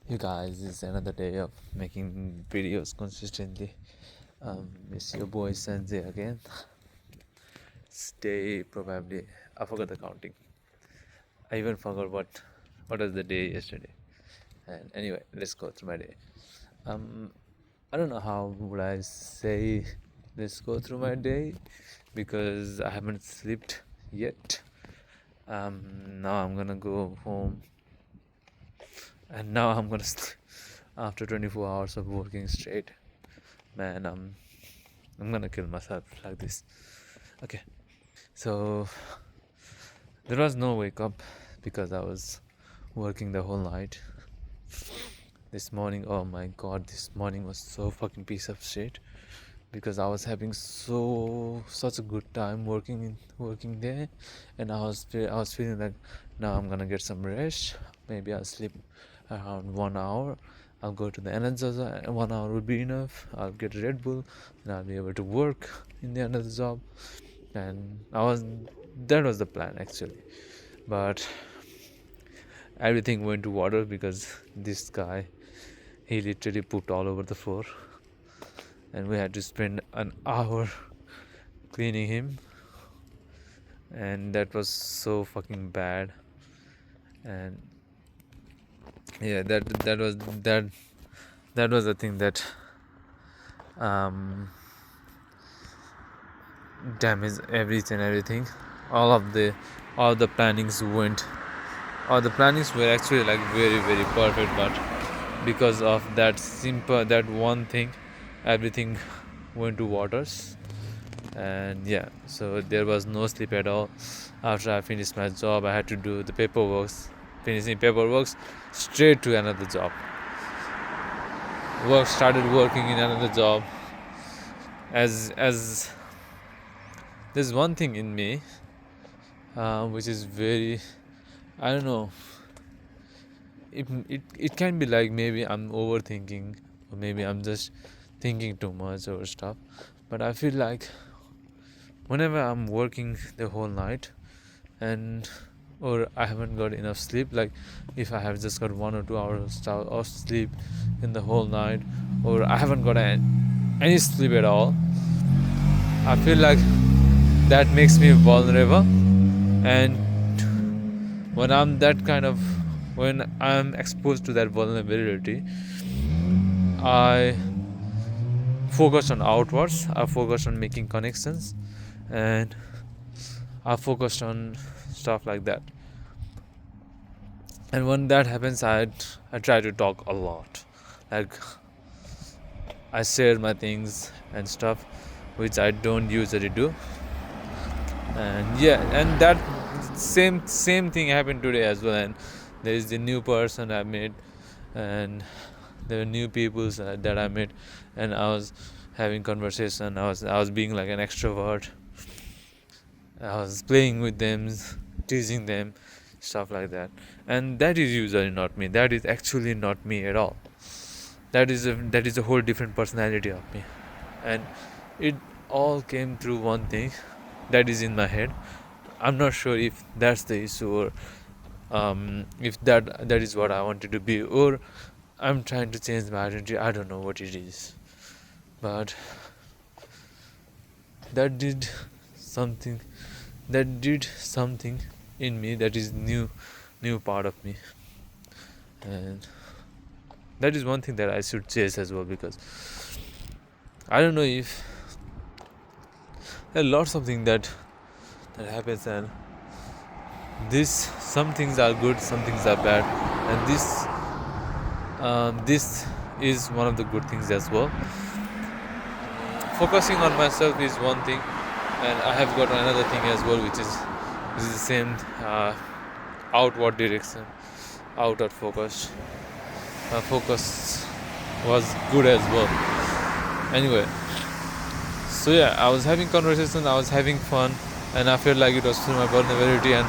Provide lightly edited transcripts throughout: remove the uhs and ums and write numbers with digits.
You guys, it's another day of making videos consistently. It's your boy Sanjay again. Stay probably I forgot the counting. I even forgot what was the day yesterday. And anyway, let's go through my day. Um, I don't know how would I say let's go through my day because I haven't slept yet. Now I'm gonna go home and now I'm gonna sleep after 24 hours of working straight. Man, I'm gonna kill myself like this. Okay, so there was no wake up because I was working the whole night. This morning, oh my god, this morning was so fucking piece of shit because I was having such a good time working there, and I was feeling like now I'm gonna get some rest. Maybe I'll sleep around 1 hour. I'll go to the Energizer. 1 hour would be enough. I'll get Red Bull, and I'll be able to work in the another job. And that was the plan actually, but everything went to water because this guy, he literally pooped all over the floor, and we had to spend an hour cleaning him, and that was so fucking bad. And yeah, that was the thing that um damaged everything. All the plannings went all the plannings were actually like very perfect, but because of that one thing, everything went to waters. And yeah, so there was no sleep at all. After I finished my job, I had to do the paperwork. Finishing paperwork, straight to another job. Started working in another job. As there's one thing in me, which is very, I don't know. It can be like maybe I'm overthinking, or maybe I'm just thinking too much or stuff. But I feel like whenever I'm working the whole night, and or I haven't got enough sleep, like if I have just got 1 or 2 hours of sleep in the whole night, or I haven't got any sleep at all, I feel like that makes me vulnerable. And when I'm exposed to that vulnerability, I focus on outwards, I focus on making connections, and I focused on stuff like that. And when that happens, I try to talk a lot, like I share my things and stuff, which I don't usually do. And yeah, and that same thing happened today as well. And there is the new person I met, and there are new people that I met, and I was having conversation. I was being like an extrovert. I was playing with them, teasing them, stuff like that. And that is usually not me. That is actually not me at all. That is a whole different personality of me. And it all came through one thing that is in my head. I'm not sure if that's the issue, or if that is what I wanted to be, or I'm trying to change my identity. I don't know what it is, but that did something in me that is new part of me. And that is one thing that I should chase as well, because I don't know if there are lots of things that happens, and some things are good, some things are bad, and this is one of the good things as well. Focusing on myself is one thing, and I have got another thing as well, which is the same outward direction, outward focus. My focus was good as well. Anyway, so yeah, I was having conversations, I was having fun, and I felt like it was through my vulnerability. And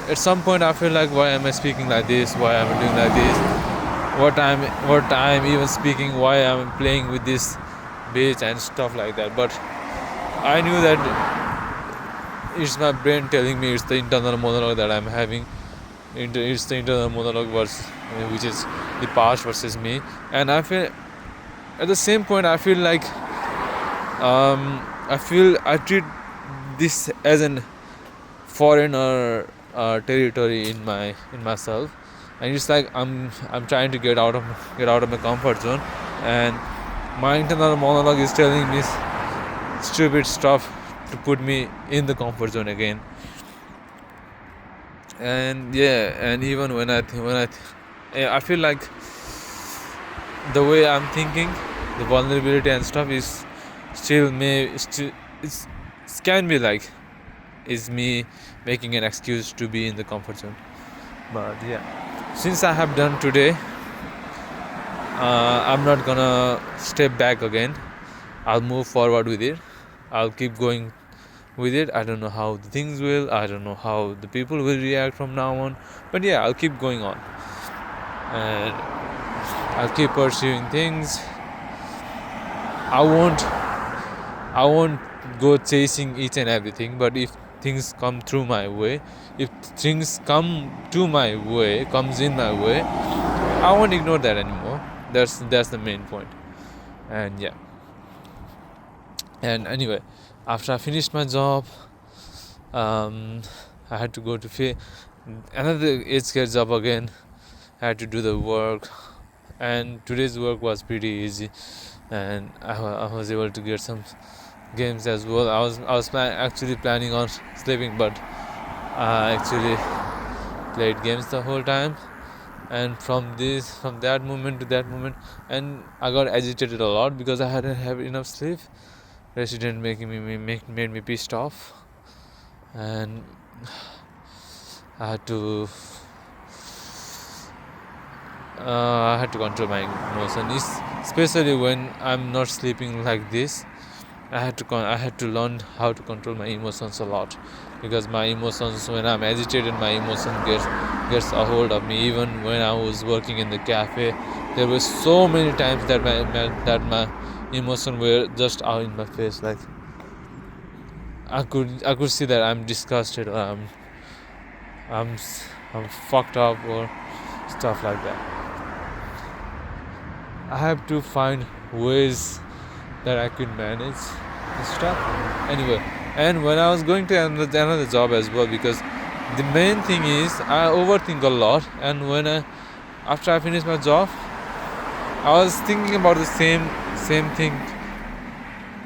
at some point I feel like, why am I speaking like this, why am I doing like this, what I'm even speaking, why I'm playing with this bitch and stuff like that. But I knew that it's my brain telling me, it's the internal monologue that I'm having, It's the internal monologue which is the past versus me, and I feel at the same point I feel like I treat this as an foreign or territory in myself, and it's like I'm trying to get out of my comfort zone, and my internal monologue is telling me stupid stuff to put me in the comfort zone again. And and even I feel like the way I'm thinking, the vulnerability and stuff is it can be like is me making an excuse to be in the comfort zone. But since I have done today, I'm not gonna step back again. I'll move forward with it. I'll keep going with it. I don't know how the things will. I don't know how the people will react from now on. But I'll keep going on, and I'll keep pursuing things. I won't go chasing each and everything. But if things come through my way, if things comes in my way, I won't ignore that anymore. That's the main point. And and anyway, after I finished my job, I had to go to another aged care job again. I had to do the work, and today's work was pretty easy, and I was able to get some games as well. I was actually planning on sleeping, but I actually played games the whole time. And from that moment to that moment, and I got agitated a lot because I hadn't have enough sleep. Resident made me pissed off, and I had to control my emotions, especially when I'm not sleeping like this. I had to learn how to control my emotions a lot, because my emotions, when I'm agitated, my emotion gets a hold of me. Even when I was working in the cafe, there were so many times that my emotion were just out in my face. Like I could see that I'm disgusted, or I'm fucked up, or stuff like that. I have to find ways that I could manage and stuff. Anyway, and when I was going to another job as well, because the main thing is I overthink a lot, and after I finished my job, I was thinking about the same thing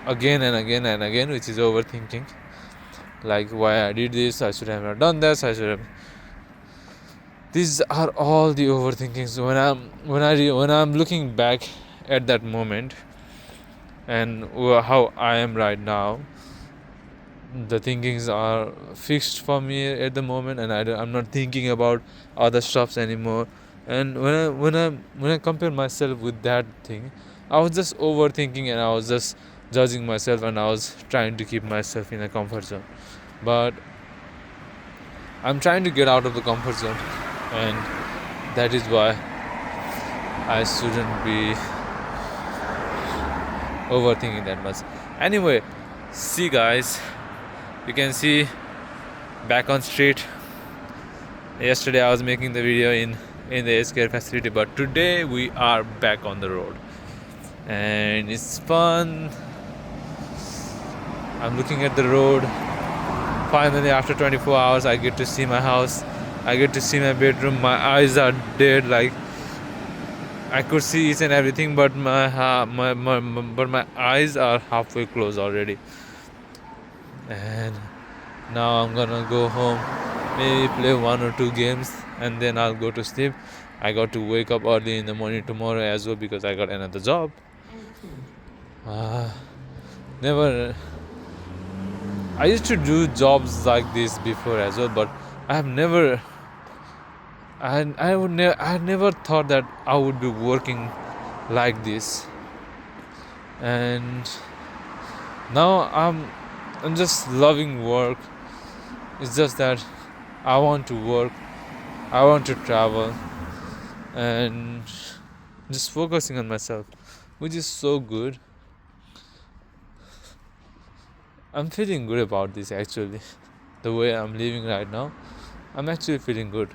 again and again and again, which is overthinking. Like, why I did this, I should have not done this, these are all the overthinkings. When I'm looking back at that moment and how I am right now, the thinkings are fixed for me at the moment, and I'm not thinking about other stuffs anymore. And when I compare myself with that thing, I was just overthinking, and I was just judging myself, and I was trying to keep myself in a comfort zone. But I'm trying to get out of the comfort zone, and that is why I shouldn't be overthinking that much. Anyway, see guys, you can see back on street. Yesterday I was making the video in the aged care facility, but today we are back on the road, and it's fun. I'm looking at the road. Finally, after 24 hours, I get to see my house. I get to see my bedroom. My eyes are dead. Like, I could see each and everything, but my eyes are halfway closed already. And now I'm gonna go home, maybe play 1 or 2 games, and then I'll go to sleep. I got to wake up early in the morning tomorrow as well, because I got another job. Never. I used to do jobs like this before as well, but I have never. I had never thought that I would be working like this, and now I'm just loving work. It's just that I want to work, I want to travel, and just focusing on myself, which is so good. I'm feeling good about this actually. The way I'm living right now, I'm actually feeling good.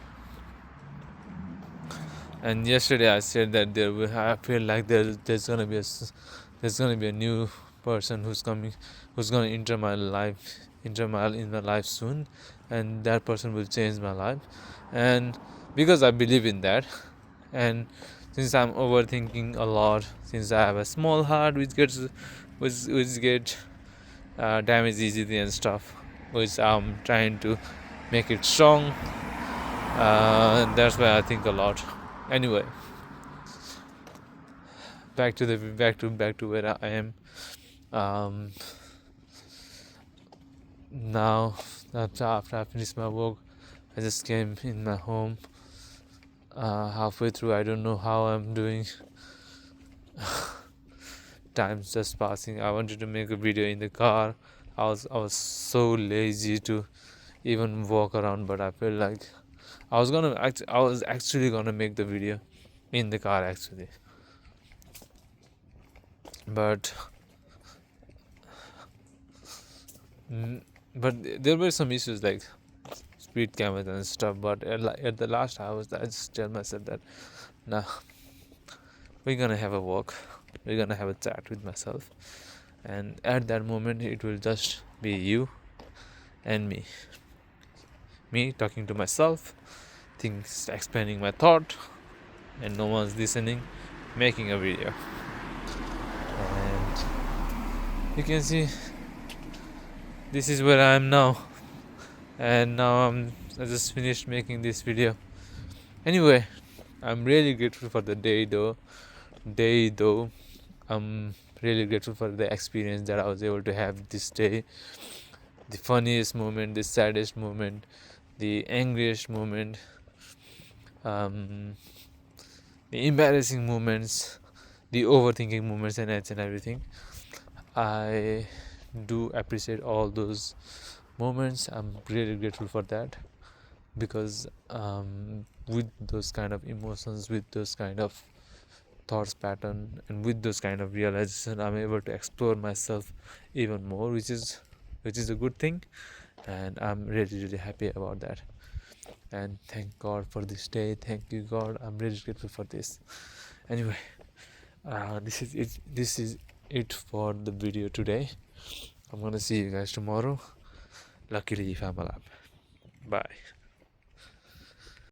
And yesterday I said that I feel like there's gonna be there's gonna be a new person who's gonna enter my life, in my life soon, and that person will change my life. And because I believe in that, and since I'm overthinking a lot, since I have a small heart which get damaged easily and stuff, which I'm trying to make it strong. That's why I think a lot. Anyway, back to where I am. Um, Now after I finished my work, I just came in my home. Halfway through, I don't know how I'm doing. Time's just passing. I wanted to make a video in the car. I was so lazy to even walk around, but I felt like I was actually gonna make the video in the car actually. But but there were some issues like speed cameras and stuff. But at the last hours, I just tell myself that nah, we're gonna have a walk, we're gonna have a chat with myself, and at that moment it will just be you and me talking to myself, things explaining my thought, and no one's listening, making a video. And you can see this is where I am now, and now I just finished making this video. Anyway, I'm really grateful for the day though. I'm really grateful for the experience that I was able to have this day. The funniest moment, the saddest moment, the angriest moment, um, the embarrassing moments, the overthinking moments, and everything. I do appreciate all those moments. I'm really grateful for that, because with those kind of emotions, with those kind of thoughts pattern, and with those kind of realization, I'm able to explore myself even more, which is a good thing, and I'm really happy about that. And thank God for this day. Thank you, God. I'm really grateful for this. Anyway, this is it for the video today. I'm gonna see you guys tomorrow, luckily if I'm alive. Bye.